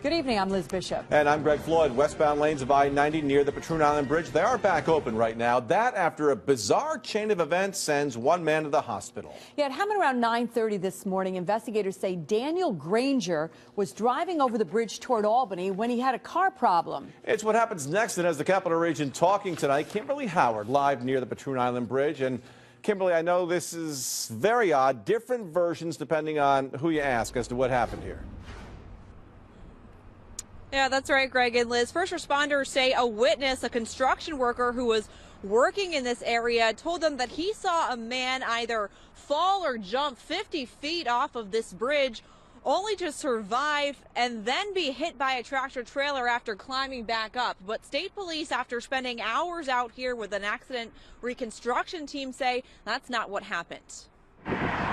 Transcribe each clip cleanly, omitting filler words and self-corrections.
Good evening, I'm Liz Bishop. And I'm Greg Floyd. Westbound lanes of I-90 near the Patroon Island Bridge, they are back open right now. That after a bizarre chain of events sends one man to the hospital. Yeah, it happened around 9:30 this morning. Investigators say Daniel Granger was driving over the bridge toward Albany when he had a car problem. It's what happens next, and as the Capital Region talking tonight, Kimberly Howard live near the Patroon Island Bridge. And Kimberly, I know this is very odd, different versions depending on who you ask as to what happened here. Yeah, that's right, Greg and Liz. First responders say a witness, a construction worker who was working in this area, told them that he saw a man either fall or jump 50 feet off of this bridge, only to survive and then be hit by a tractor trailer after climbing back up. But state police, after spending hours out here with an accident reconstruction team, say that's not what happened.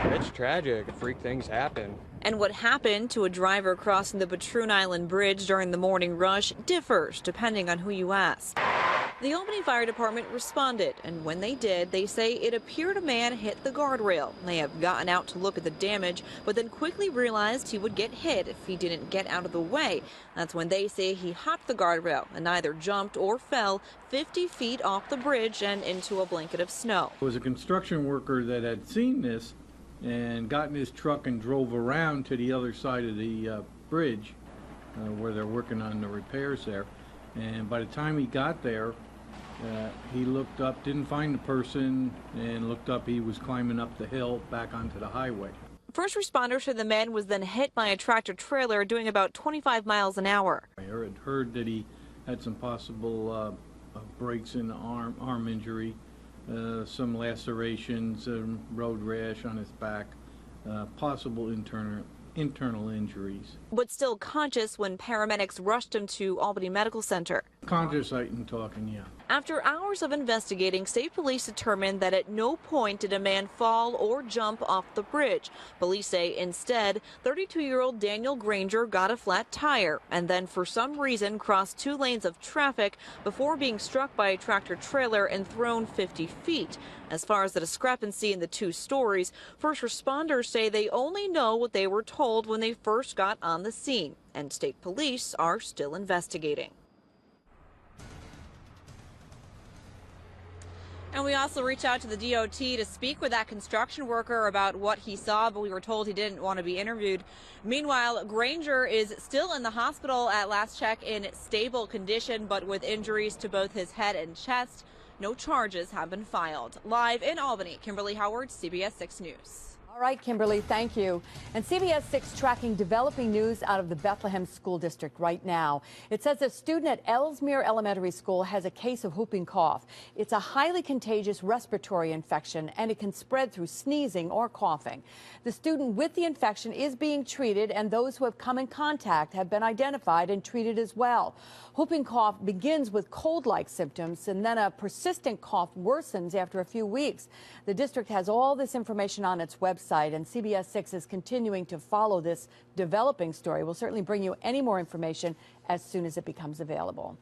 It's tragic. Freak things happen. And what happened to a driver crossing the Patroon Island Bridge during the morning rush differs depending on who you ask. The Albany Fire Department responded, and when they did, they say it appeared a man hit the guardrail. They have gotten out to look at the damage, but then quickly realized he would get hit if he didn't get out of the way. That's when they say he hopped the guardrail and either jumped or fell 50 feet off the bridge and into a blanket of snow. It was a construction worker that had seen this and got in his truck and drove around to the other side of the bridge where they're working on the repairs there. And by the time he got there, he looked up, didn't find the person, and looked up, he was climbing up the hill back onto the highway. First responders said the man was then hit by a tractor trailer doing about 25 miles an hour. I had heard that he had some possible breaks in the arm injury, some lacerations, road rash on his back, possible internal injuries. But still conscious when paramedics rushed him to Albany Medical Center. Conscious and talking, yeah. After hours of investigating, state police determined that at no point did a man fall or jump off the bridge. Police say instead, 32-year-old Daniel Granger got a flat tire and then for some reason crossed two lanes of traffic before being struck by a tractor trailer and thrown 50 feet. As far as the discrepancy in the two stories, first responders say they only know what they were told when they first got on the scene, and state police are still investigating. And we also reached out to the DOT to speak with that construction worker about what he saw, but we were told he didn't want to be interviewed. Meanwhile, Granger is still in the hospital at last check in stable condition, but with injuries to both his head and chest. No charges have been filed. Live in Albany, Kimberly Howard, CBS 6 News. All right, Kimberly, thank you. And CBS 6 tracking developing news out of the Bethlehem School District right now. It says a student at Ellesmere Elementary School has a case of whooping cough. It's a highly contagious respiratory infection, and it can spread through sneezing or coughing. The student with the infection is being treated, and those who have come in contact have been identified and treated as well. Whooping cough begins with cold-like symptoms, and then a persistent cough worsens after a few weeks. The district has all this information on its website, and CBS 6 is continuing to follow this developing story. We'll certainly bring you any more information as soon as it becomes available.